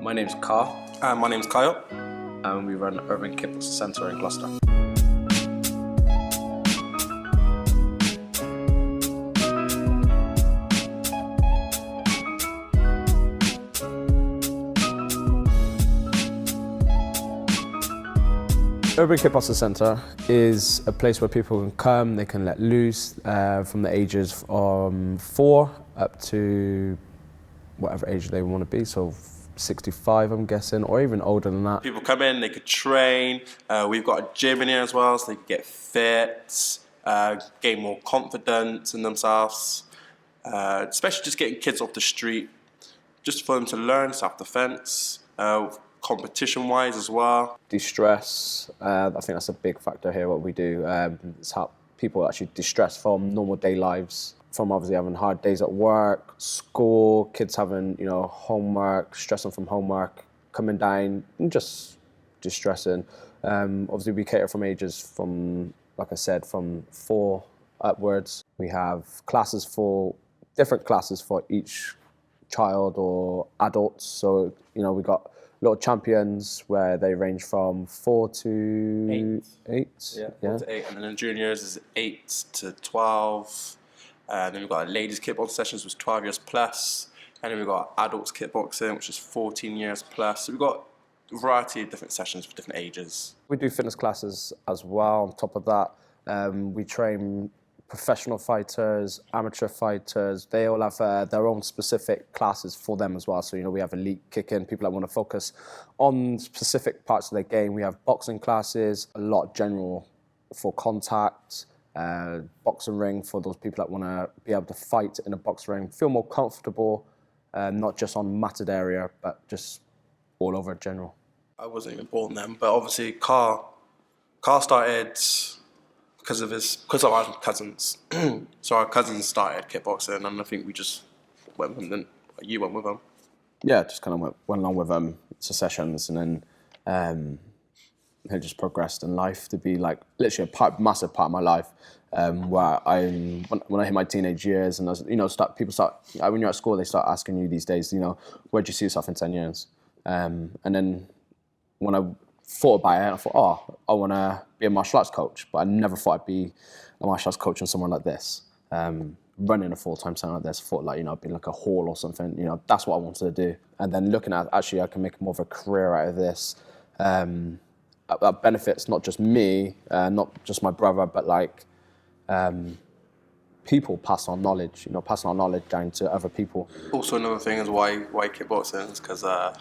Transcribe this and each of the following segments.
My name's Carl, And my name's Kyle. and we run Urban Kickboxing Centre in Gloucester. Urban Kickboxing Centre is a place where people can come, they can let loose from the ages from 4 up to whatever age they want to be, so 65 I'm guessing, or even older than that. People come in, they could train. We've got a gym in here as well, so they can get fit, gain more confidence in themselves, especially just getting kids off the street, just for them to learn self-defense, competition-wise as well. De-stress, I think that's a big factor here, what we do. It's how people actually de-stress from normal day lives, from obviously having hard days at work, school, kids having, homework, stressing from homework, coming down, and just de-stressing. Obviously we cater from ages from, like I said, from 4 upwards. We have different classes for each child or adults. So, we got little champions where they range from 4 to 8. Yeah, 4 to 8. And then in juniors is 8 to 12. And then we've got ladies kickboxing sessions, which is 12 years plus. And then we've got adults kickboxing, which is 14 years plus. So we've got a variety of different sessions for different ages. We do fitness classes as well. On top of that, we train professional fighters, amateur fighters. They all have their own specific classes for them as well. So, we have elite kicking, people that want to focus on specific parts of their game. We have boxing classes, a lot general for contact, boxing ring for those people that want to be able to fight in a boxing ring, feel more comfortable, not just on matted area, but just all over general. I wasn't even born then, but obviously Carl started because of our cousins. So our cousins started kickboxing, and I think we just went with them. You went with them. Yeah, just kind of went along with to sessions, and then it just progressed in life to be like literally a massive part of my life. Where when I hit my teenage years, and people start when you're at school, they start asking you these days, where do you see yourself in 10 years? And then when I thought about it, I thought, I want to be a martial arts coach, but I never thought I'd be a martial arts coach in somewhere like this. Running a full-time centre like this, I thought being like a hall or something, that's what I wanted to do. And then looking at, actually, I can make more of a career out of this. That benefits not just me, not just my brother, but people pass on knowledge, passing on knowledge down to other people. Also, another thing is why kickboxing is because our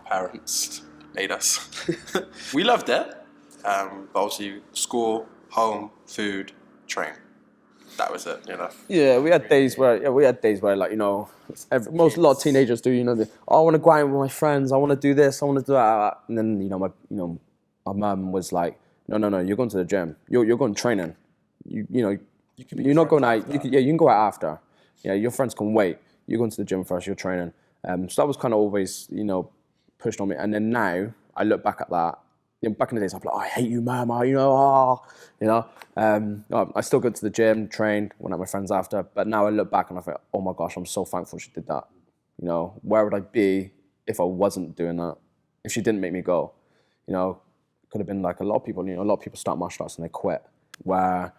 parents made us. We loved it, but obviously school, home, food, train. That was it, Yeah, we had days where, a lot of teenagers do, I want to go out with my friends, I want to do this, I want to do that, and then my mum was like, no, you're going to the gym, you're going training, you're not going out. You can go out after. Your friends can wait. You're going to the gym first. You're training. So that was kind of always, pushed on me. And then now I look back at that. Back in the days, I'd be like, I hate you, mama. I still go to the gym, train, went out with my friends after. But now I look back and I think, oh my gosh, I'm so thankful she did that. Where would I be if I wasn't doing that? If she didn't make me go, it could have been like a lot of people. A lot of people start martial arts and they quit. Where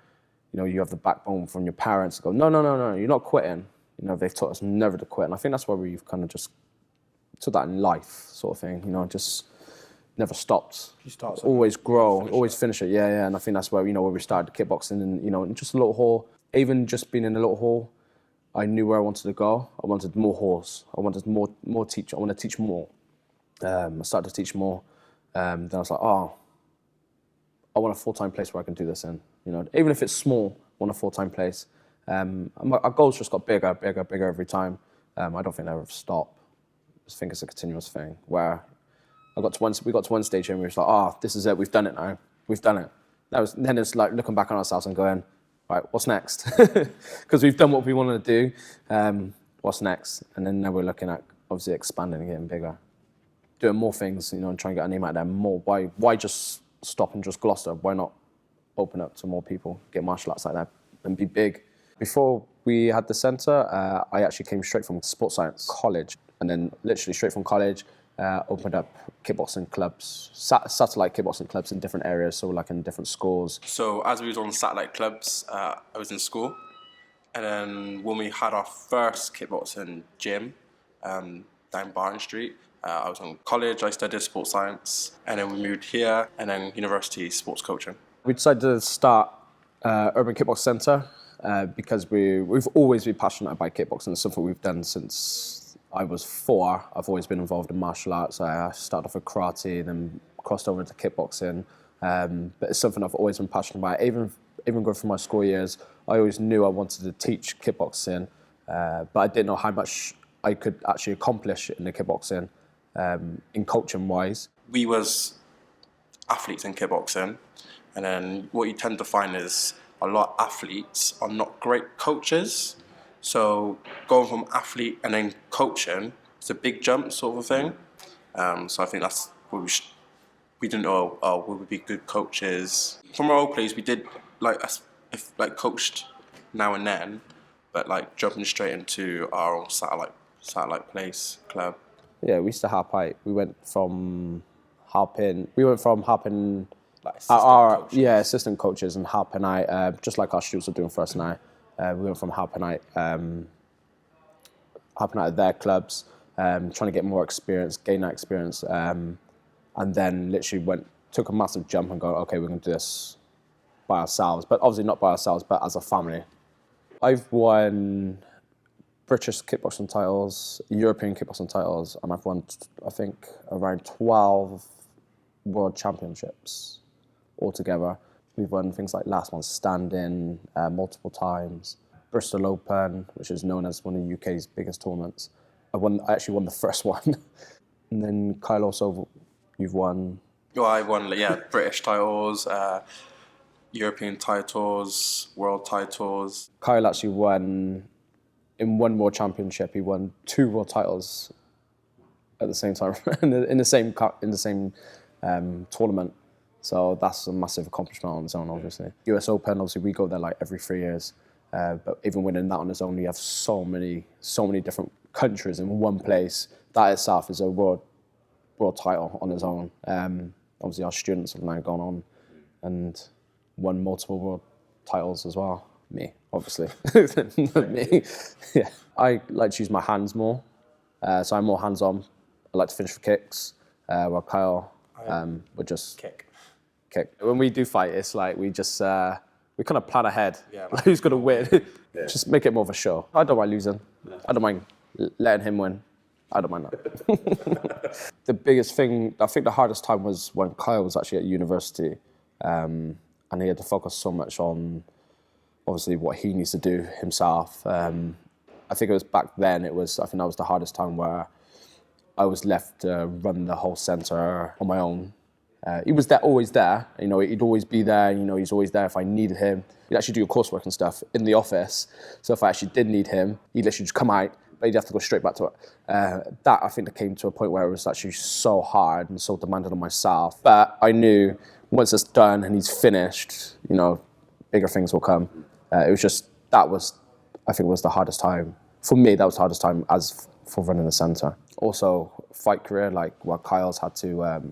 you have the backbone from your parents to go, no, you're not quitting. They've taught us never to quit. And I think that's where we've kind of just took that in life sort of thing, just never stopped. Always grow, always finish it, yeah. And I think that's where, where we started kickboxing and, in just a little hall. Even just being in a little hall, I knew where I wanted to go. I wanted more halls. I wanted more teach. I want to teach more. I started to teach more. Then I was like, I want a full-time place where I can do this in. Even if it's small, I want a full-time place. Our goals just got bigger every time. I don't think they'll ever stop. I just think it's a continuous thing where we got to one stage and we were just like, this is it, we've done it now. We've done it. Then it's like looking back on ourselves and going, right, what's next? Because we've done what we wanted to do. What's next? And then now we're looking at obviously expanding and getting bigger. Doing more things, and trying to get our name out there more. Why just stop in just Gloucester? Why not open up to more people, get martial arts like that, and be big? Before we had the centre, I actually came straight from sports science college, and then literally straight from college, opened up kickboxing clubs, satellite kickboxing clubs in different areas, so like in different schools. So as we was on satellite clubs, I was in school, and then when we had our first kickboxing gym down Barton Street, I was in college. I studied sports science, and then we moved here, and then university sports coaching. We decided to start Urban Kickbox Centre because we've always been passionate about kickboxing. It's something we've done since I was 4. I've always been involved in martial arts. I started off with karate, then crossed over into kickboxing. But it's something I've always been passionate about. Even going through my school years, I always knew I wanted to teach kickboxing, but I didn't know how much I could actually accomplish in the kickboxing, in coaching wise. We was athletes in kickboxing, and then what you tend to find is a lot of athletes are not great coaches. So going from athlete and then coaching, it's a big jump sort of thing. So I think that's what we didn't know, we would be good coaches. From our old place, we did coached now and then, but like jumping straight into our own satellite place club. Yeah, we used to help out. We went from helping Like assistant coaches and helping out, just like our students are doing for us now. We went from helping out at their clubs, trying to get more experience, gain that experience, and then literally took a massive jump and go, okay, we're going to do this by ourselves, but obviously not by ourselves, but as a family. I've won British kickboxing titles, European kickboxing titles, and I've won, I think, around 12 world championships altogether. We've won things like last one standing multiple times, Bristol Open, which is known as one of the UK's biggest tournaments. I actually won the first one. And then Kyle, also, you've won. Well, I won, British titles, European titles, world titles. Kyle actually won, in one world championship, he won 2 world titles at the same time, in the same tournament. So that's a massive accomplishment on its own, obviously. US Open, obviously, we go there like every 3 years. But even winning that on its own, you have so many different countries in one place. That itself is a world title on its own. Obviously, our students have now gone on and won multiple world titles as well. Me, obviously. Me. Yeah. I like to use my hands more. So I'm more hands-on. I like to finish with kicks. While Kyle would just kick. When we do fight, it's like we just we kind of plan ahead. Yeah, like who's gonna win? Yeah. Just make it more of a show. I don't mind losing. No. I don't mind letting him win. I don't mind that. The biggest thing, I think the hardest time was when Kyle was actually at university, and he had to focus so much on obviously what he needs to do himself. I think it was back then. I think that was the hardest time where I was left to run the whole centre on my own. He was always there. He'd always be there. He's always there if I needed him. He'd actually do your coursework and stuff in the office. So if I actually did need him, he'd literally just come out, but he'd have to go straight back to it. That, I think, came to a point where it was actually so hard and so demanding on myself. But I knew once it's done and he's finished, bigger things will come. It was just, I think, was the hardest time. For me, that was the hardest time as for running the centre. Also, fight career, like where Kyle's had to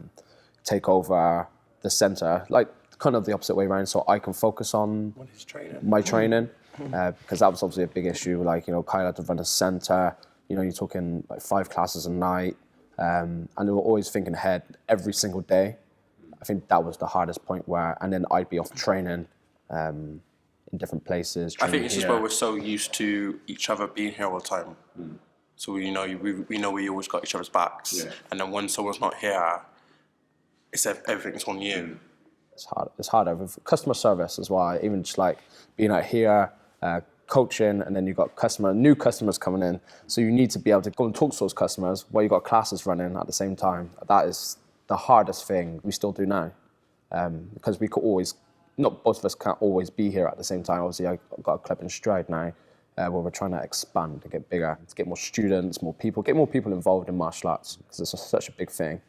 take over the centre, like kind of the opposite way around, so I can focus on my training, because that was obviously a big issue. Like, Kyle had to run a centre, you're talking like 5 classes a night, and they were always thinking ahead every single day. I think that was the hardest point and then I'd be off training in different places. I think it's just where we're so used to each other being here all the time. Mm. So we know we always got each other's backs, and then when someone's not here, everything's on you. It's harder with customer service as well. Even just like being out here, coaching, and then you've got new customers coming in. So you need to be able to go and talk to those customers while you've got classes running at the same time. That is the hardest thing we still do now, because we could always, not both of us can't always be here at the same time. Obviously, I've got a club in Stride now, where we're trying to expand to get bigger, to get more students, get more people involved in martial arts, because it's such a big thing.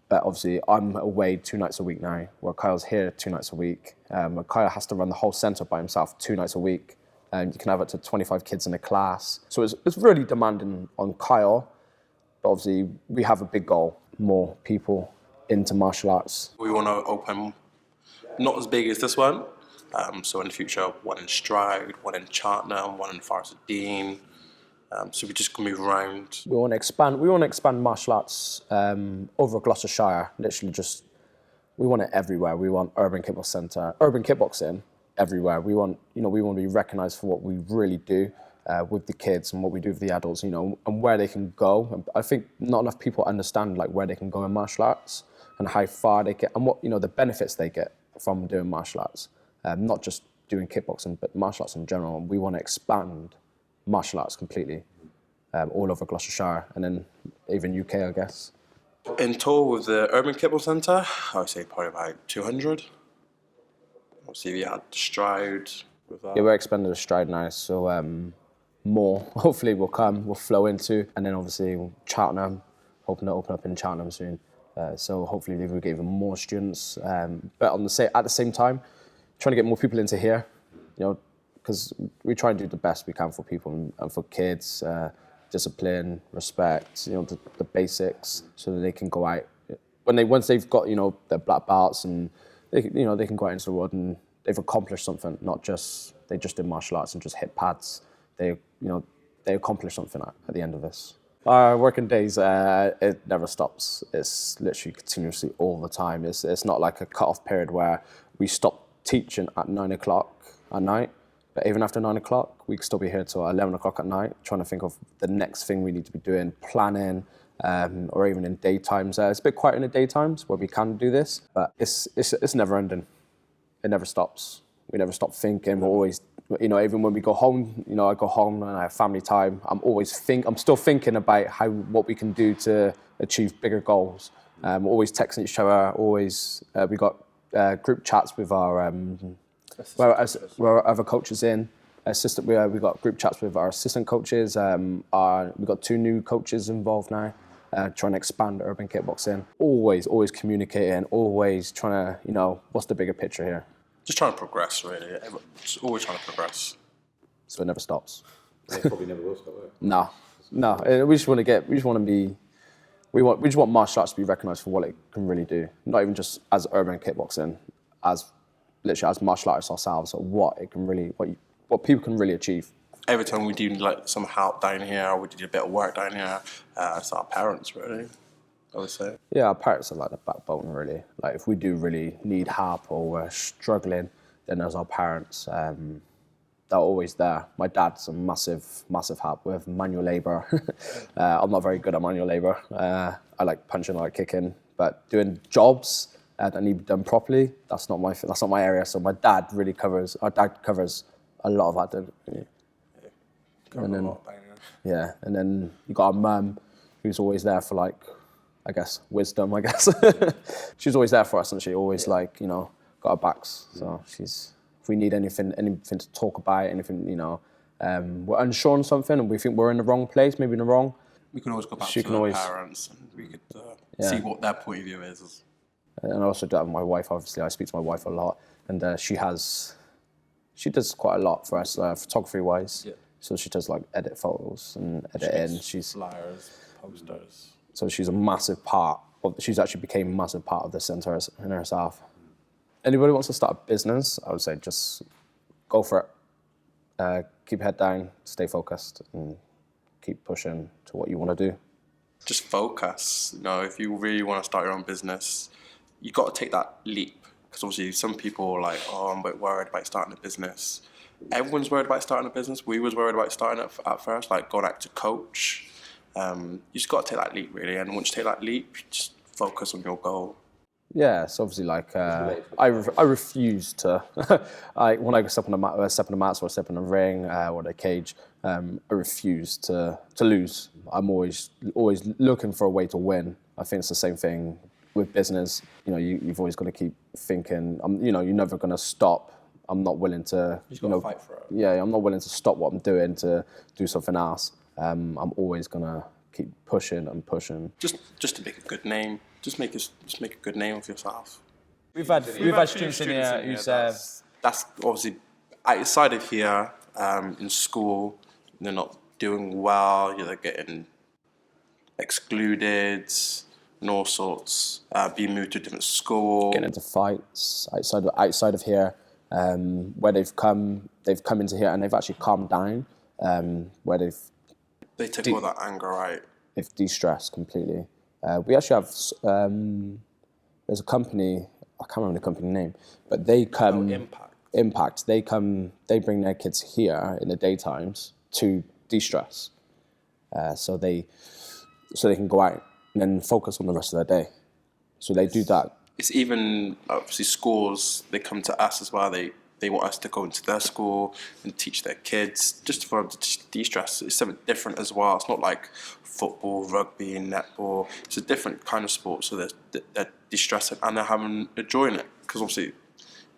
But obviously, I'm away 2 nights a week now, where Kyle's here 2 nights a week. Kyle has to run the whole centre by himself 2 nights a week. You can have up to 25 kids in a class. So it's really demanding on Kyle. But obviously, we have a big goal, more people into martial arts. We want to open not as big as this one. So in the future, one in Stroud, one in Cheltenham, one in Forest of Dean. So we just move around. We want to expand. We want to expand martial arts over Gloucestershire. Literally, we want it everywhere. We want urban kickboxing everywhere. We want to be recognised for what we really do with the kids and what we do with the adults. And where they can go. And I think not enough people understand like where they can go in martial arts and how far they get and what the benefits they get from doing martial arts. Not just doing kickboxing, but martial arts in general. And we want to expand martial arts completely all over Gloucestershire and then even UK, I guess. In total with the Urban Kickball Centre, I would say probably about 200. Obviously we had Stroud with that. Yeah, we're expanding the Stride now, so more hopefully will flow into, and then obviously Cheltenham, hoping to open up in Cheltenham soon. So hopefully we will get even more students. But at the same time, trying to get more people into here, because we try and do the best we can for people and for kids. Discipline, respect, the basics, so that they can go out once they've got their black belts and they can go out into the world and they've accomplished something. Not just they just did martial arts and just hit pads. They accomplished something at the end of this. Our working days, it never stops. It's literally continuously all the time. It's not like a cut-off period where we stop teaching at 9 o'clock at night. But even after 9 o'clock, we could still be here till 11 o'clock at night, trying to think of the next thing we need to be doing, planning, or even in daytimes. It's a bit quiet in the daytimes where we can do this, but it's never ending. It never stops. We never stop thinking. We're always, even when we go home, I go home and I have family time. I'm still thinking about what we can do to achieve bigger goals. We're always texting each other. Always, we got group chats with our. Where our other coaches in, we got group chats with our assistant coaches. We got 2 new coaches involved now, trying to expand urban kickboxing. Always communicating. Always trying to, what's the bigger picture here? Just trying to progress, really. Just always trying to progress. So it never stops. It probably never will stop. No. We just want martial arts to be recognised for what it can really do. Not even just as urban kickboxing, literally as martial artists ourselves, or what people can really achieve. Every time we do like some help down here, or we do a bit of work down here, it's our parents, really, I would say. Yeah, our parents are like the backbone, really. Like if we do really need help or we're struggling, then there's our parents. They're always there. My dad's a massive help with manual labour. I'm not very good at manual labour. I like punching, I like kicking, but doing jobs that need to be done properly, that's not my area. So our dad covers a lot of that. And then you got our mum, who's always there for wisdom, I guess. She's always there for us, and she always got our backs. So if we need anything to talk about, anything, we're unsure on something and we think we're in the wrong place, maybe in the wrong. We can always go back to our parents and we could see what their point of view is. And I also do that with my wife, obviously. I speak to my wife a lot, and she does quite a lot for us, photography-wise. Yeah. So she does edit photos and editing. She's flyers, posters. So she's a massive part she's actually became a massive part of the centre in herself. Anybody who wants to start a business, I would say just go for it. Keep your head down, stay focused, and keep pushing to what you want to do. Just focus. If you really want to start your own business, you got to take that leap. Because obviously some people are like, I'm a bit worried about starting a business. Everyone's worried about starting a business. We was worried about starting it at first, going out to coach. You just got to take that leap, really. And once you take that leap, just focus on your goal. Yeah, it's obviously I refuse to, when I step on the mats or step in the ring or the cage, I refuse to lose. I'm always looking for a way to win. I think it's the same thing with business. You've always got to keep thinking. You're never going to stop. I'm not willing to. You've got to fight for it. Yeah, I'm not willing to stop what I'm doing to do something else. I'm always gonna keep pushing and pushing. Just to make a good name. Just make a good name of yourself. We've had students in here who's that's obviously outside of here in school. They're not doing well. They're getting excluded and all sorts, being moved to a different school. Getting into fights outside of here, where they've come into here and they've actually calmed down, where They take all that anger out. they've de-stressed completely. We actually have there's a company, I can't remember the company name, but they come Impact. They bring their kids here in the daytimes to de-stress, so they can go out and then focus on the rest of their day. So they do that. It's even obviously schools. They come to us as well. They want us to go into their school and teach their kids just for them to de-stress. It's something different as well. It's not like football, rugby, and netball. It's a different kind of sport. So they're de-stressing and they're enjoying it, because obviously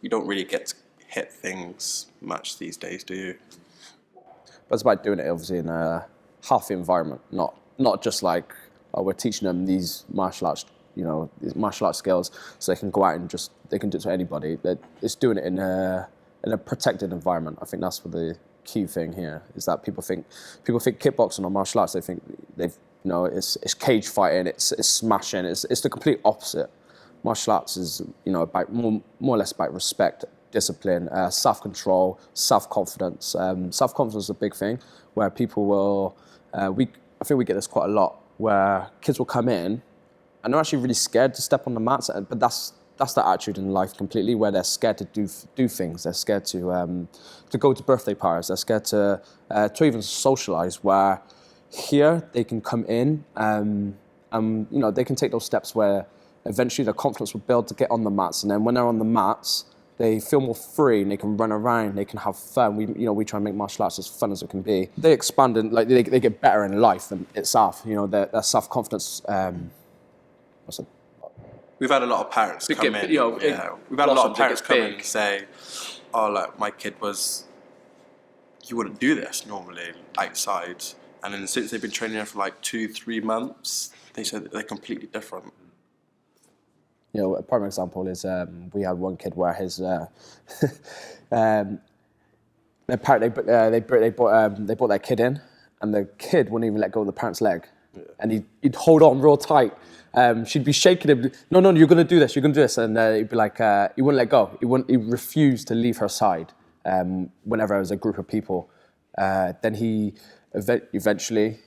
you don't really get to hit things much these days, do you? But it's about doing it obviously in a healthy environment, not just like, oh, we're teaching them these martial arts, these martial arts skills, so they can go out and they can do it to anybody. It's doing it in a protected environment. I think that's what the key thing here is, that people think kickboxing or martial arts, they think it's cage fighting, it's smashing. It's the complete opposite. Martial arts is about more or less about respect, discipline, self-control, self-confidence. Self-confidence is a big thing where people will, I think we get this quite a lot, where kids will come in and they're actually really scared to step on the mats, but that's the attitude in life completely, where they're scared to do things. They're scared to go to birthday parties. They're scared to even socialize, where here they can come in they can take those steps where eventually their confidence will build to get on the mats, and then when they're on the mats, they feel more free and they can run around, they can have fun. We try and make martial arts as fun as it can be. They expand and they get better in life in itself. Their self-confidence. We've had a lot of parents come in. We've had a lot of parents come in and say, "Oh, like my kid you wouldn't do this normally outside." And then since they've been training there for like 2-3 months, they said that they're completely different. A prime example is we had one kid where his they brought their kid in, and the kid wouldn't even let go of the parent's leg, and he'd hold on real tight. She'd be shaking him. No, you're gonna do this. You're gonna do this, and he'd be like, he wouldn't let go. He refused to leave her side. Whenever there was a group of people, then he eventually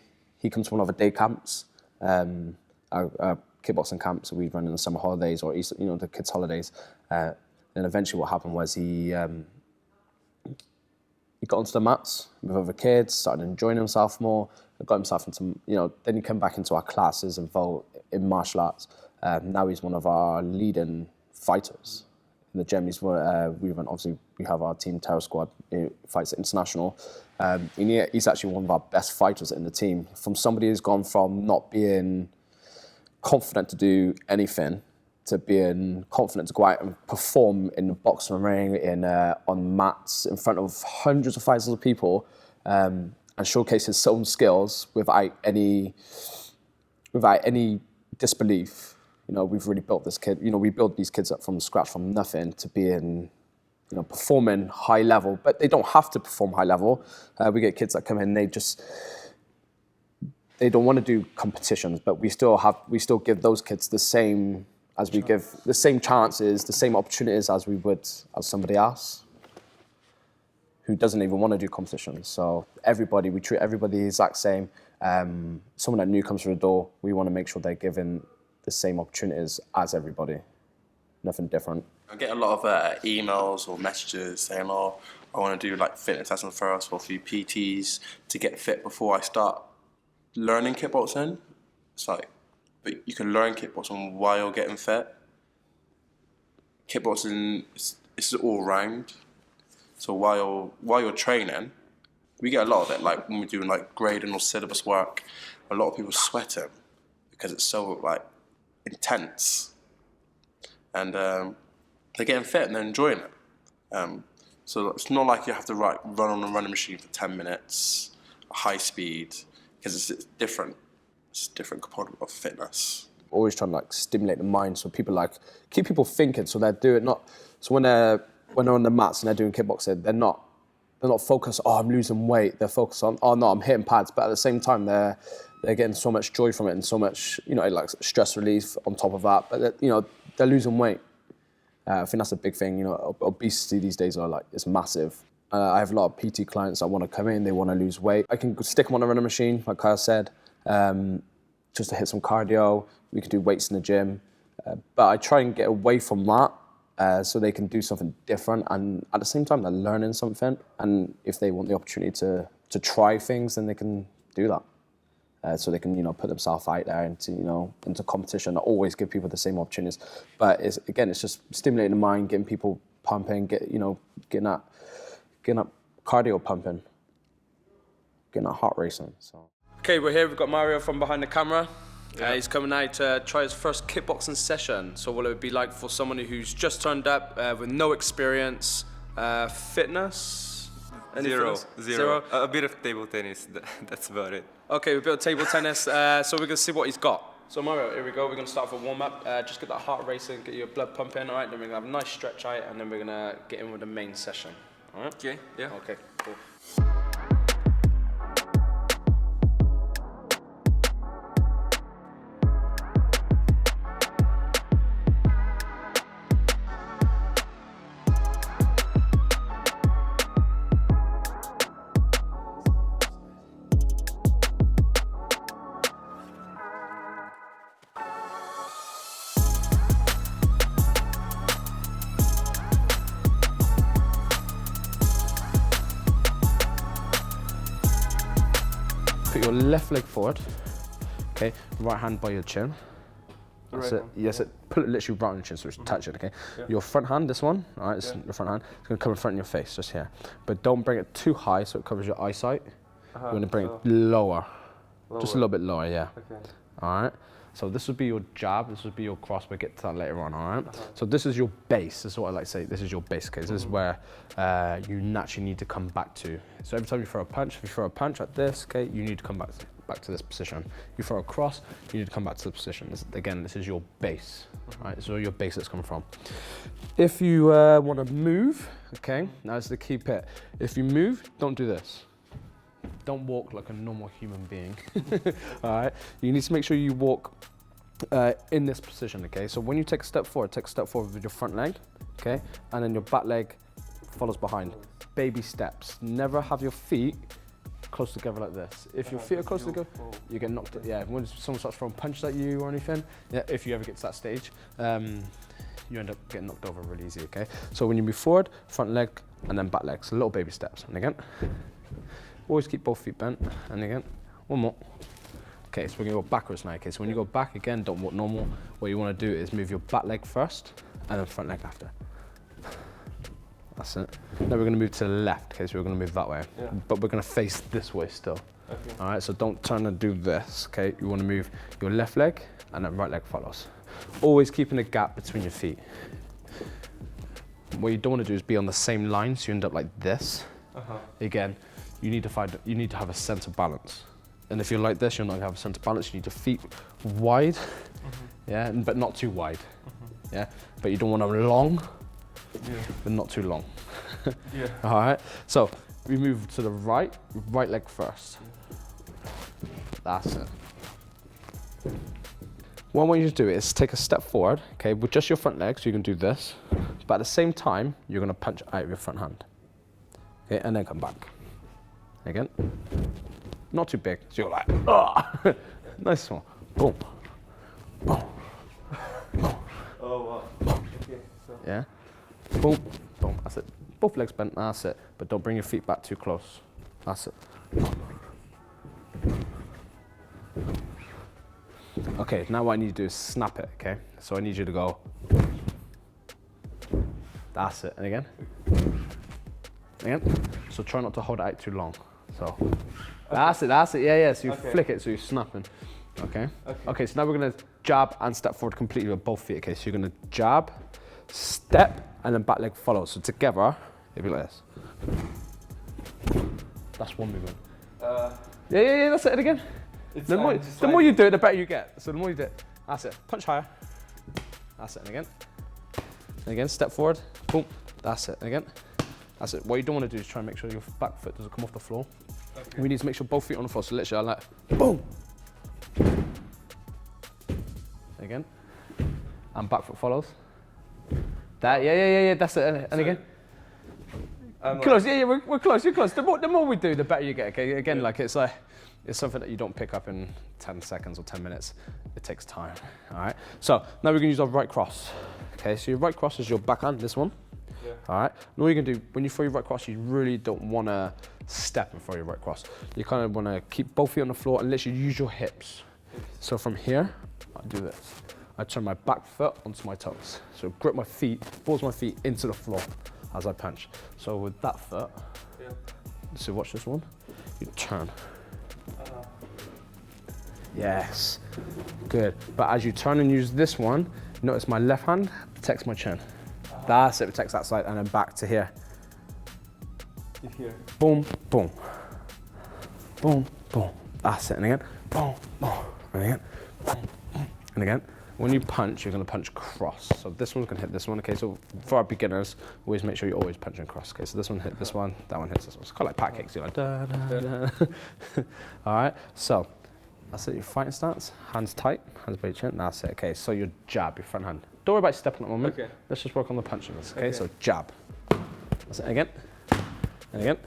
comes to one of the day camps. Our kickboxing camps we run in the summer holidays or Easter, the kids' holidays. And eventually what happened was he got onto the mats with other kids, started enjoying himself more, got himself into, then he came back into our classes involved in martial arts. Now he's one of our leading fighters in the gym. We have our team terror squad, who fights at international. He's actually one of our best fighters in the team. From somebody who's gone from not being confident to do anything to being confident to go out and perform in the boxing ring, on mats in front of hundreds of thousands of people, and showcase his own skills without any disbelief. We've really built this kid. We build these kids up from scratch, from nothing to being, performing high level. But they don't have to perform high level. We get kids that come in, they don't want to do competitions, but we still give those kids the same as we give the same chances, the same opportunities as we would as somebody else who doesn't even want to do competitions. So we treat everybody the exact same. Someone that new comes through the door, we want to make sure they're given the same opportunities as everybody. Nothing different. I get a lot of emails or messages saying, "Oh, I want to do like fitness lessons first, or a few PTs to get fit before I start learning kickboxing." It's like, but you can learn kickboxing while you're getting fit. Kickboxing is all round. So while you're training, we get a lot of it. Like when we're doing like grading or syllabus work, a lot of people sweating because it's so like intense, and they're getting fit and they're enjoying it. So it's not like you have to run on a running machine for 10 minutes, high speed, because it's different. It's a different component of fitness. Always trying to stimulate the mind, so people keep people thinking. So they do it not. So when they're on the mats and they're doing kickboxing, they're not focused. Oh, I'm losing weight. They're focused on, oh no, I'm hitting pads. But at the same time, they're they're getting so much joy from it and so much, you know, like stress relief on top of that. But you know, they're losing weight. I think that's a big thing. You know, obesity these days it's massive. I have a lot of PT clients that want to come in, they want to lose weight. I can stick them on a running machine, like Kyle said, just to hit some cardio. We can do weights in the gym. But I try and get away from that so they can do something different. And at the same time, they're learning something. And if they want the opportunity to try things, then they can do that. So they can, you know, put themselves out there into competition. I always give people the same opportunities. But it's just stimulating the mind, getting people pumping, getting that cardio pumping, getting that heart racing. So. Okay, we're here. We've got Mario from behind the camera. He's coming out to try his first kickboxing session. So what it would be like for someone who's just turned up with no experience, fitness? Zero. A bit of table tennis, that's about it. Okay, we built table tennis, so we're going to see what he's got. So Mario, here we go. We're going to start with a warm-up. Just get that heart racing, get your blood pumping, all right? Then we're going to have a nice stretch out, and then we're going to get in with the main session. All right? Okay, yeah. Okay, cool. Put your left leg forward, okay? Right hand by your chin. That's it. Yes, pull it literally right on your chin, so just touch it, okay? Yeah. Your front hand, this one, all right? Your front hand. It's gonna come in front of your face, just here. But don't bring it too high, so it covers your eyesight. You're gonna bring it lower, just a little bit lower, yeah. Okay. All right. So this would be your jab, this would be your cross, we'll get to that later on, all right? So this is your base, this is what I like to say, this is your base, okay? This is where you naturally need to come back to. So every time you throw a punch, if you throw a punch like this, okay, you need to come back to this position. You throw a cross, you need to come back to the position. This is your base, right? This is where your base is coming from. If you wanna move, okay, now it's the key bit. If you move, don't do this. Don't walk like a normal human being, all right? You need to make sure you walk in this position, okay? So when you take a step forward with your front leg, okay? And then your back leg follows behind. Baby steps. Never have your feet close together like this. If your feet are close together, you get knocked, yeah, when someone starts throwing punches at you or anything, yeah, if you ever get to that stage, you end up getting knocked over really easy, okay? So when you move forward, front leg, and then back leg, so little baby steps. And again, always keep both feet bent, and again, one more. Okay, so we're gonna go backwards now, okay? So when you go back again, don't walk normal. What you wanna do is move your back leg first, and then front leg after. That's it. Now we're gonna move to the left, okay? So we're gonna move that way, but we're gonna face this way still. Okay. All right, so don't turn and do this, okay? You wanna move your left leg, and then right leg follows. Always keeping a gap between your feet. What you don't wanna do is be on the same line, so you end up like this. Again, you need to have a sense of balance. And if you're like this, you're not gonna have a sense of balance. You need your feet wide, yeah, but not too wide, yeah. But you don't want them long, but not too long. All right. So we move to the right leg first. That's it. What I want you to do is take a step forward, okay, with just your front leg, so you can do this. But at the same time, you're gonna punch out of your front hand, okay, and then come back. Again, not too big, so you're like, oh, nice small, boom, boom, boom. Oh wow. Boom. Okay, so. Yeah, boom, boom, that's it. Both legs bent, that's it. But don't bring your feet back too close, that's it. Okay, now what I need to do is snap it, okay? So I need you to go, that's it, and again. Again, so try not to hold it out too long. So, that's it, yeah, so you flick it, so you're snapping, okay? Okay, so now we're gonna jab and step forward completely with both feet, okay? So you're gonna jab, step, and then back leg follows. So together, it'll be like this. That's one movement. Yeah, that's it, and again. The more you do it, the better you get. So the more you do it, that's it. Punch higher, that's it, and again. And again, step forward, boom, that's it, and again. That's it. What you don't want to do is try and make sure your back foot doesn't come off the floor. Okay. We need to make sure both feet are on the floor. So literally, I'm like, boom, again. And back foot follows. That, yeah, that's it. And again. Close, yeah, we're close, you're close. The more we do, the better you get, okay? Again, like it's something that you don't pick up in 10 seconds or 10 minutes. It takes time, all right? So now we're gonna use our right cross. Okay, so your right cross is your backhand, this one. Yeah. All right, and all you're gonna do, when you throw your right cross, you really don't wanna step and throw your right cross. You kind of wanna keep both feet on the floor and literally use your hips. So from here, I do this. I turn my back foot onto my toes. So grip my feet, balls my feet into the floor as I punch. So with that foot, so watch this one, you turn. Yes, good. But as you turn and use this one, notice my left hand protects my chin. That's it, protects that side, and then back to here. Boom, boom. Boom, boom. That's it, and again, boom, boom. And again, boom, boom. And again. When you punch, you're gonna punch cross. So this one's gonna hit this one, okay? So for our beginners, always make sure you're always punching cross, okay? So this one hit this one, that one hits this one. It's kind of like pancakes, you're like da, da, da. All right, so that's it, your fighting stance. Hands tight, hands by your chin, that's it, okay? So your jab, your front hand. Don't worry about stepping at the moment. Okay. Let's just work on the punching, okay? So jab. That's it, again, and again,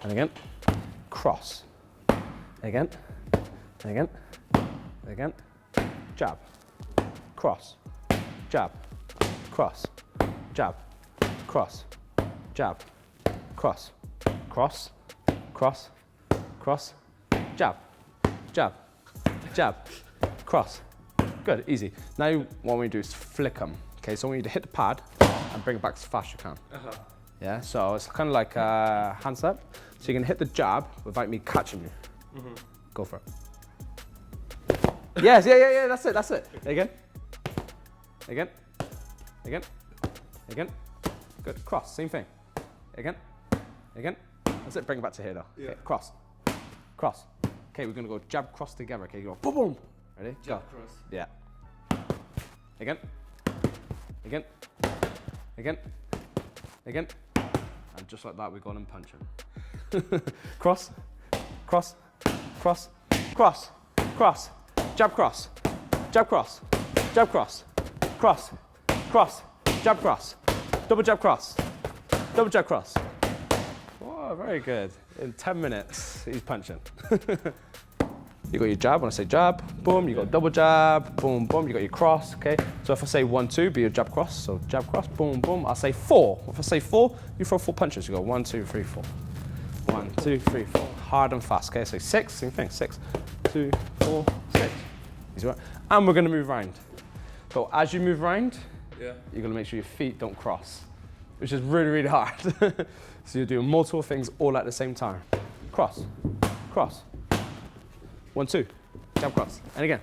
and again. Cross. Again, and again, and again. Jab. Cross, jab, cross, jab, cross, jab, cross, cross, cross, cross, jab, jab, jab, cross. Good, easy. Now what we do is flick them. Okay, so I want you to hit the pad and bring it back as fast as you can. Yeah, so it's kind of like a hand step. So you can hit the jab without me catching you. Go for it. Yes, yeah, that's it. Again. Again, again, again. Good, cross, same thing. Again, again. That's it, bring it back to here though. Yeah. Okay, cross, cross. Okay, we're gonna go jab, cross together. Okay, you go boom, boom. Ready? Jab, go. Cross. Yeah. Again, again, again, again. And just like that, we're going and punching. Cross, cross, cross, cross, cross. Jab, cross, jab, cross, jab, cross. Cross, cross, jab, cross, double jab, cross, double jab, cross. Oh, very good. In 10 minutes, he's punching. You got your jab, when I say jab, boom, you got double jab, boom, boom, you got your cross, okay? So if I say 1, 2, be your jab, cross, so jab, cross, boom, boom. I'll say 4. If I say 4, you throw 4 punches. You go 1, 2, 3, 4. 1, 2, 3, 4. Hard and fast, okay? So 6, same thing, 6, 2, 4, 6. Easy work. And we're gonna move around. So as you move around, you're gonna make sure your feet don't cross, which is really, really hard. So you're doing multiple things all at the same time. Cross, cross. 1, 2, jab, cross. And again,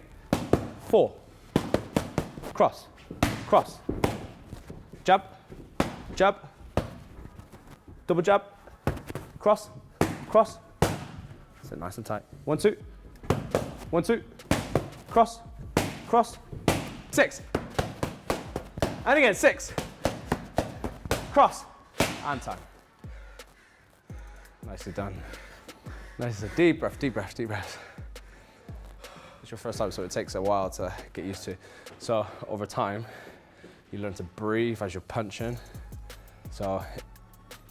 4, cross, cross. Jab, jab, double jab, cross, cross. Sit nice and tight. 1, 2, 1, 2, cross, cross. 6. And again, 6. Cross. And time. Nicely done. Nice. Deep breath, deep breath, deep breath. It's your first time, so it takes a while to get used to. So over time, you learn to breathe as you're punching. So,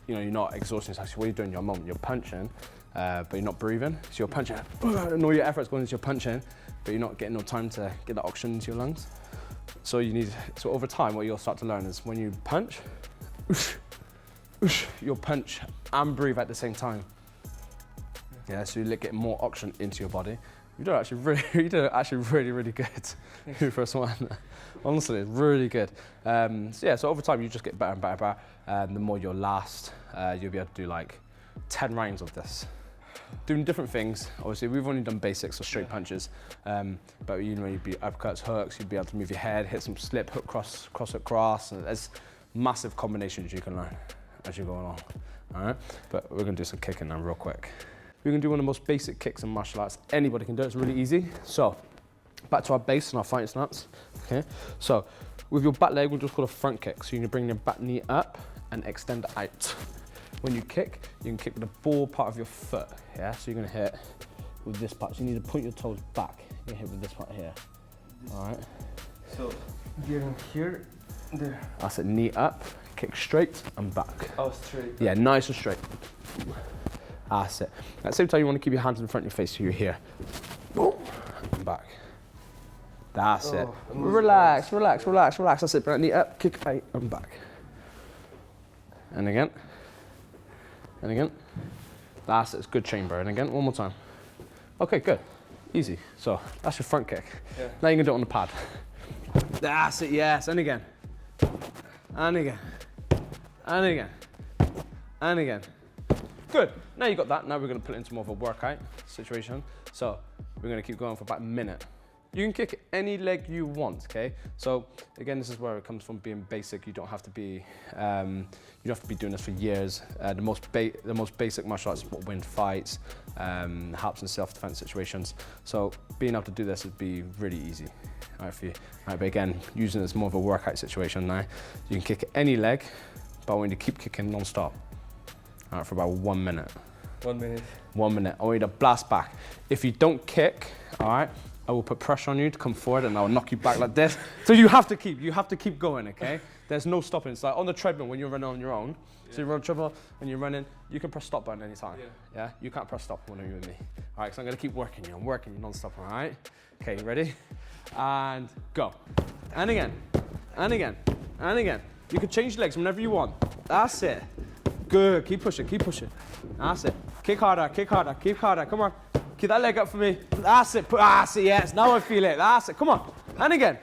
you know, you're not exhausting yourself. So what you're doing in your moment, you're punching, but you're not breathing. So you're punching, and all your effort's going into your punching, but you're not getting no time to get that oxygen into your lungs. So over time, what you'll start to learn is when you punch, you'll punch and breathe at the same time. Yeah, so you get more oxygen into your body. You did actually really, really good. Your first one. Honestly, it's really good. So over time, you just get better and better and better. And the more you'll last, you'll be able to do like 10 rounds of this. Doing different things. Obviously, we've only done basics or straight punches, but you know, you'd be uppercuts, hooks, you'd be able to move your head, hit some slip, hook, cross, hook, cross, and there's massive combinations you can learn as you go along. All right, but we're gonna do some kicking now real quick. We're gonna do one of the most basic kicks in martial arts. Anybody can do it, it's really easy. So, back to our base and our fighting stance, okay? So, with your back leg, we'll just call a front kick. So you're gonna bring your back knee up and extend out. When you can kick with the ball part of your foot, yeah? So you're gonna hit with this part. So you need to point your toes back. You're gonna hit with this part here, all right? Getting here, there. That's it, knee up, kick straight and back. Oh, straight. Yeah, nice and straight. That's it. At the same time, you want to keep your hands in front of your face so you're here. Boom, and back. That's it. Relax, relax, relax, relax. That's it. Bring that knee up, kick out and back. And again. And again. That's it. It's good chamber. And again, one more time. Okay, good. Easy. So that's your front kick. Yeah. Now you can do it on the pad. That's it, yes. And again. And again. And again. And again. Good. Now you got that. Now we're going to put it into more of a workout situation. So we're going to keep going for about a minute. You can kick any leg you want, okay? So again, this is where it comes from being basic. You don't have to be, doing this for years. The most basic martial arts is what win fights, helps in self-defense situations. So being able to do this would be really easy, all right, for you. All right, but again, using it as more of a workout situation now, you can kick any leg, but I want you to keep kicking non-stop, all right, for about 1 minute. 1 minute. 1 minute. I want you to blast back. If you don't kick, all right, I will put pressure on you to come forward and I'll knock you back like this. So you have to keep going, okay? There's no stopping. It's like on the treadmill when you're running on your own. Yeah. So you run on the treadmill and you're running, you can press stop button anytime. Yeah? You can't press stop when you're with me. All right, so I'm gonna keep working you. I'm working you non-stop, all right? Okay, you ready? And go. And again, and again, and again. You can change legs whenever you want. That's it. Good, keep pushing, keep pushing. That's it. Kick harder, kick harder, kick harder, come on. Keep that leg up for me. That's it. That's it, yes. Now I feel it. That's it. Come on. And again.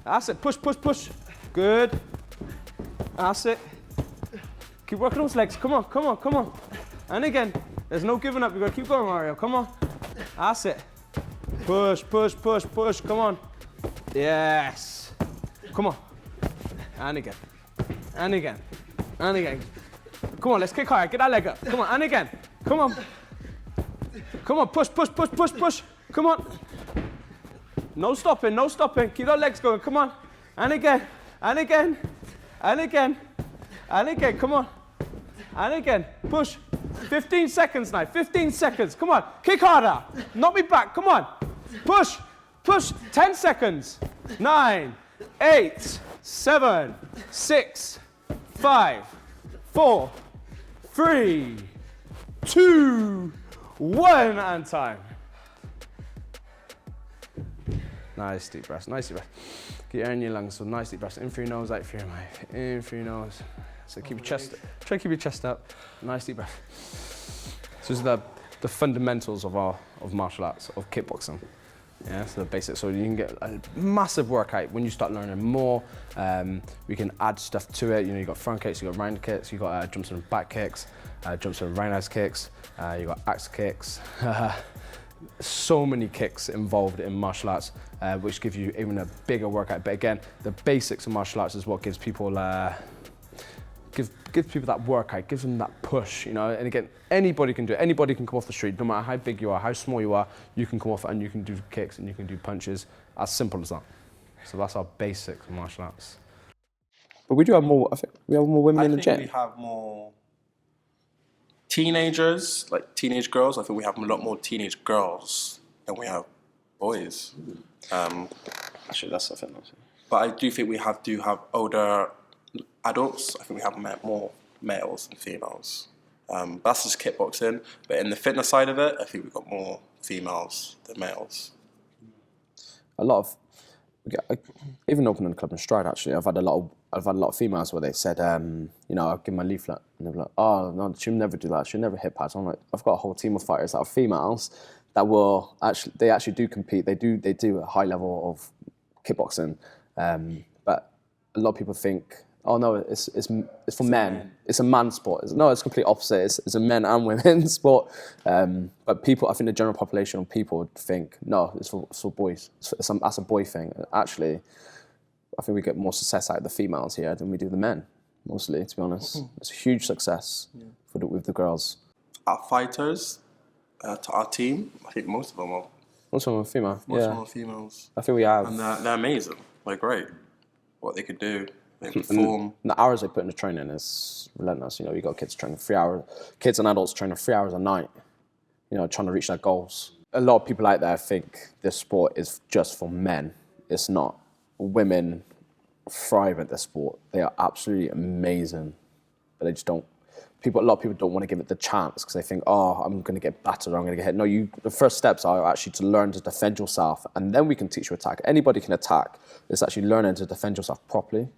That's it. Push, push, push. Good. That's it. Keep working those legs. Come on, come on, come on. And again. There's no giving up. You've got to keep going, Mario. Come on. That's it. Push, push, push, push. Come on. Yes. Come on. And again. And again. And again. Come on, let's kick higher. Get that leg up. Come on. And again. Come on. Come on, push, push, push, push, push. Come on. No stopping, no stopping. Keep those legs going, come on. And again, and again, and again, and again, come on. And again, push. 15 seconds now, 15 seconds. Come on, kick harder. Knock me back, come on. Push, push, 10 seconds. 9, 8, 7, 6, 5, 4, 3, 2, 1 and time. Nice deep breath, nice deep breath. Get air in your lungs, so nice deep breath. In through your nose, out through your mouth. In through your nose. So keep your chest, try to keep your chest up. Nice deep breath. So this is the fundamentals of martial arts, of kickboxing. Yeah, so the basics. So you can get a massive workout when you start learning more. We can add stuff to it. You know, you got front kicks, you got round kicks, you got jumps and back kicks, jumps and roundhouse kicks. You got axe kicks. So many kicks involved in martial arts, which give you even a bigger workout. But again, the basics of martial arts is what gives people gives people that workout, gives them that push, you know. And again, anybody can do it. Anybody can come off the street, no matter how big you are, how small you are. You can come off and you can do kicks and you can do punches. As simple as that. So that's our basic martial arts. But we do have more. I think we have more women in the gym. I think we have more teenagers, like teenage girls. I think we have a lot more teenage girls than we have boys. Actually, that's something. But I do think we do have older adults. I think we have more males than females. That's just kickboxing. But in the fitness side of it, I think we've got more females than males. A lot of, even opening a club in Stride, actually, I've had a lot of females where they said, you know, I'll give my leaflet, and they're like, oh no, she'll never do that. She'll never hit pads. I'm like, I've got a whole team of fighters that are females that will actually do compete. They do a high level of kickboxing, but a lot of people think, oh no, it's for men. It's a man sport. No, it's complete opposite. It's a men and women sport. But people, I think the general population of people would think, no, it's for boys. That's a boy thing. Actually, I think we get more success out of the females here than we do the men, mostly, to be honest. It's a huge success with the girls. Our fighters, to our team, I think most of them are. Most of them are female. Most of them are females. I think we have. And they're amazing. They're great. What they could do. They perform. And the hours they put into training is relentless. You know, you got kids training 3 hours, kids and adults training 3 hours a night, you know, trying to reach their goals. A lot of people out there think this sport is just for men. It's not. Women thrive at this sport. They are absolutely amazing, but they just don't. A lot of people don't want to give it the chance because they think, oh, I'm going to get battered, or I'm going to get hit. No, the first steps are actually to learn to defend yourself, and then we can teach you attack. Anybody can attack. It's actually learning to defend yourself properly.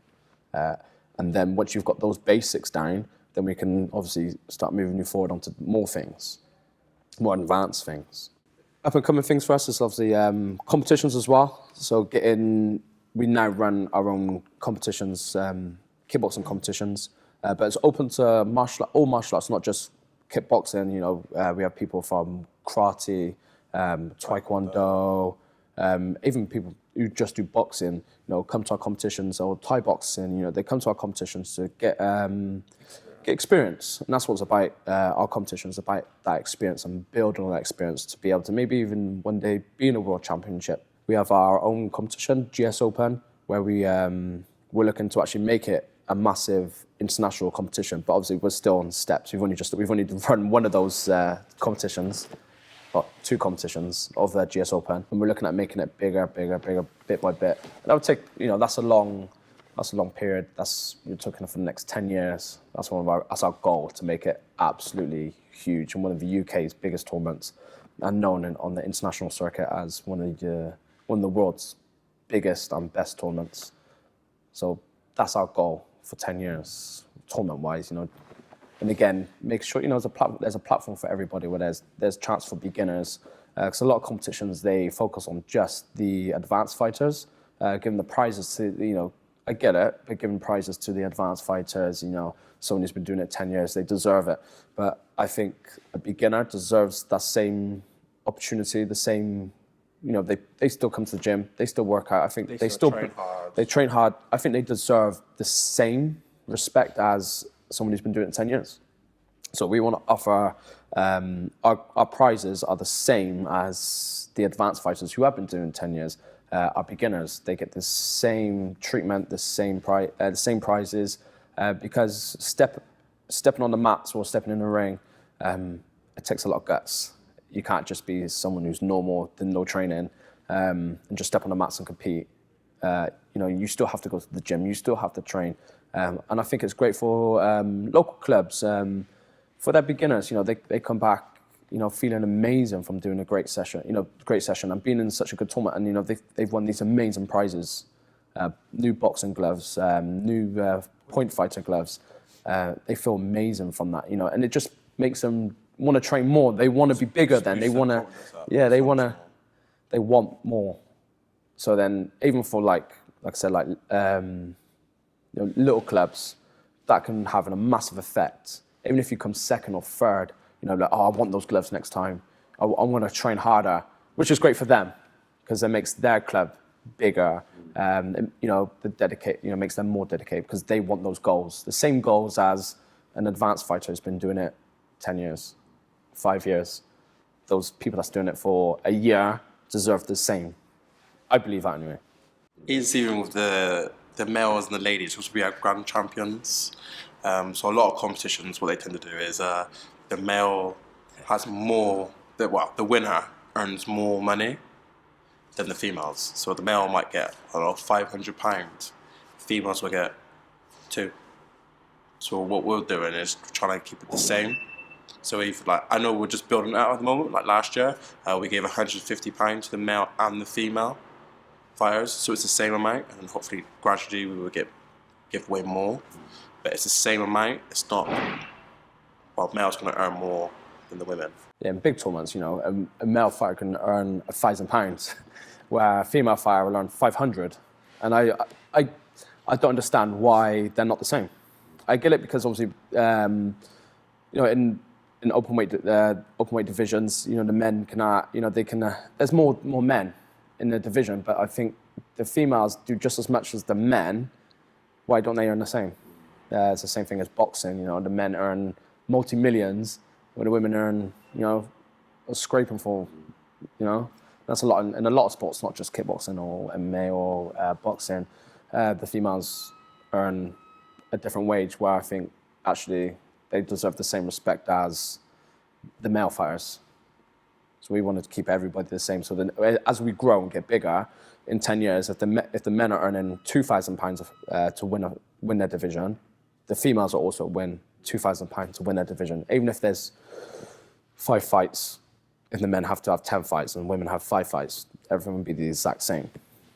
And then once you've got those basics down, then we can obviously start moving you forward onto more things, more advanced things. Up and coming things for us is obviously competitions as well. So we now run our own competitions, kickboxing competitions. But it's open to all martial arts, not just kickboxing. You know, we have people from karate, taekwondo, even people who just do boxing. You know, come to our competitions, or Thai boxing. You know, they come to our competitions to get experience, and that's what it's about. Our competitions about that experience and building on that experience to be able to maybe even one day be in a world championship. We have our own competition, GS Open, where we're looking to actually make it a massive international competition, but obviously we're still on steps. We've only run one of those competitions, or two competitions of the GS Open, and we're looking at making it bigger, bit by bit. And that would take, that's a long period. You're talking for the next 10 years. That's our goal, to make it absolutely huge and one of the UK's biggest tournaments, and known on the international circuit as one of the world's biggest and best tournaments. So that's our goal for 10 years, tournament-wise, And again, make sure, there's a platform for everybody where there's chance for beginners. Because a lot of competitions, they focus on just the advanced fighters, giving the prizes to, I get it, but giving prizes to the advanced fighters, someone who's been doing it 10 years, they deserve it. But I think a beginner deserves that same opportunity, the same, they still come to the gym, they still work out. I think they still train hard. They train hard. I think they deserve the same respect as someone who's been doing it 10 years. So we want to offer, our prizes are the same as the advanced fighters who have been doing 10 years. Our beginners, they get the same treatment, the same prizes, because stepping on the mats or stepping in the ring, it takes a lot of guts. You can't just be someone who's normal, did no training, and just step on the mats and compete. You still have to go to the gym, you still have to train. And I think it's great for local clubs, for their beginners. They come back, feeling amazing from doing a great session, and being in such a good tournament. And they've won these amazing prizes, new boxing gloves, new point fighter gloves. They feel amazing from that, and it just makes them want to train more. They want to be bigger. Then they want to, they want more. So then, even for like I said, little clubs, that can have a massive effect. Even if you come second or third, I want those gloves next time. I'm going to train harder, which is great for them because it makes their club bigger. Makes them more dedicated because they want those goals, the same goals as an advanced fighter who's been doing it 10 years, 5 years. Those people that's doing it for a year deserve the same. I believe that anyway. It's even with the males and the ladies, because we have grand champions. So a lot of competitions, what they tend to do is the male has more, the winner earns more money than the females. So the male might get, £500. Females will get 2. So what we're doing is trying to keep it the same. So if I know we're just building it out at the moment, like last year, we gave £150 to the male and the female fighters, so it's the same amount, and hopefully gradually we will give away more, but it's the same amount. It's not, male's going to earn more than the women. Yeah, in big tournaments, a male fighter can earn £1,000, where a female fighter will earn 500, and I don't understand why they're not the same. I get it because obviously, in open weight divisions, the men can, there's more men in the division, but I think the females do just as much as the men. Why don't they earn the same? It's the same thing as boxing. The men earn multi-millions, where the women earn, a scraping for, That's a lot in a lot of sports, not just kickboxing or MMA or boxing. The females earn a different wage, where I think actually they deserve the same respect as the male fighters. So we wanted to keep everybody the same. So then, as we grow and get bigger, in 10 years, if the men are earning £2,000 to win their division, the females will also win £2,000 to win their division. Even if there's 5 fights, if the men have to have 10 fights and women have 5 fights, everything would be the exact same.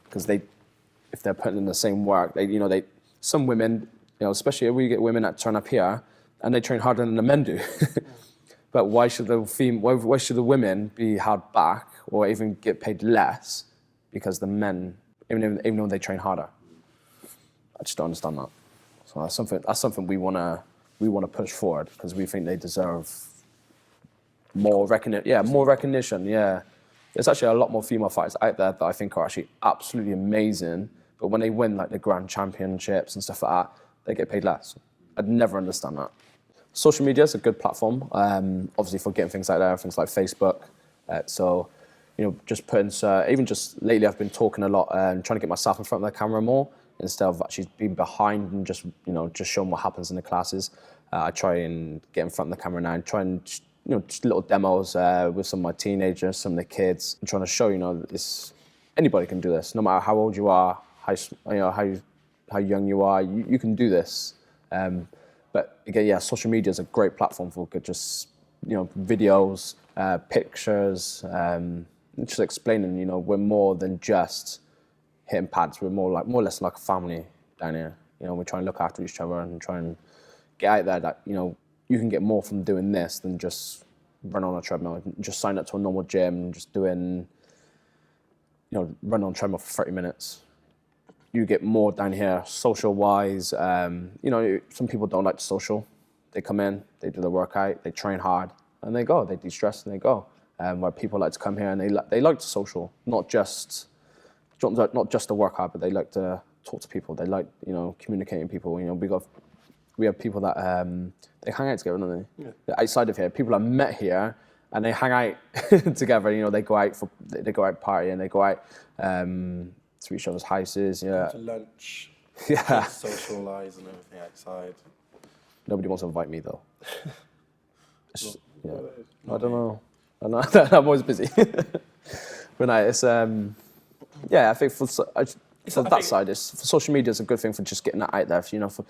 Because if they're putting in the same work, some women, especially if we get women that turn up here and they train harder than the men do. But why should the women be held back or even get paid less because the men, even though they train harder? I just don't understand that. So that's something we wanna push forward because we think they deserve more recognition. Yeah, more recognition. Yeah, there's actually a lot more female fighters out there that I think are actually absolutely amazing. But when they win like the grand championships and stuff like that, they get paid less. I'd never understand that. Social media is a good platform, obviously for getting things out there, things like Facebook. Just putting, even just lately I've been talking a lot and trying to get myself in front of the camera more instead of actually being behind and just showing what happens in the classes. I try and get in front of the camera now and try and just little demos with some of my teenagers, some of the kids. I'm trying to show, anybody can do this, no matter how old you are, how young you are, you can do this. But again, yeah, social media is a great platform for just, videos, pictures, just explaining, we're more than just hitting pads. We're more or less like a family down here. We try and look after each other and try and get out there that, you can get more from doing this than just run on a treadmill. Just sign up to a normal gym and just doing, run on a treadmill for 30 minutes. You get more down here, social-wise. Some people don't like the social. They come in, they do the workout, they train hard, and they go. They de-stress and they go. Where people like to come here and they like the social, not just the workout, but they like to talk to people. They like communicating with people. We have people that they hang out together, don't they? Yeah. They're outside of here, people are met here and they hang out together. They go out party and they go out. To each other's houses, yeah. To lunch, yeah. Socialise and everything outside. Nobody wants to invite me though. I don't know. I'm always busy. But no, it's I think for social media is a good thing for just getting that out there. For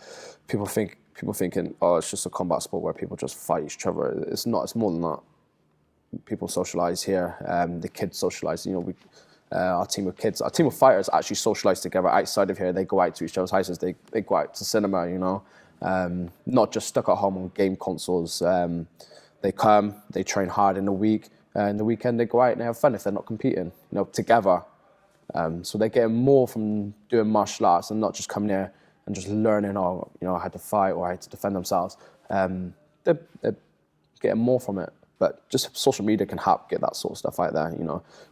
people thinking, oh, it's just a combat sport where people just fight each other. It's not. It's more than that. People socialise here. The kids socialise. Our team of kids, our team of fighters actually socialise together outside of here. They go out to each other's houses. They go out to cinema, not just stuck at home on game consoles. They come, they train hard in the week, and the weekend they go out and they have fun if they're not competing, together. So they're getting more from doing martial arts and not just coming here and just learning, how to fight or how to defend themselves. They're getting more from it. But just social media can help get that sort of stuff out there.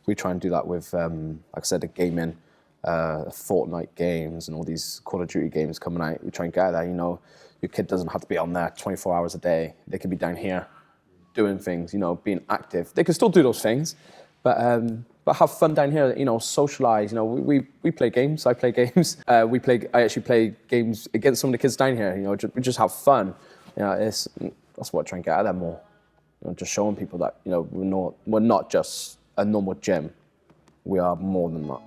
We try and do that with, like I said, the gaming, Fortnite games and all these Call of Duty games coming out. We try and get out there. Your kid doesn't have to be on there 24 hours a day. They can be down here doing things, being active. They can still do those things, but have fun down here. Socialize. We play games. I play games. I actually play games against some of the kids down here. We just have fun. That's what I try and get out of there more. Just showing people that we're not just a normal gym. We are more than that.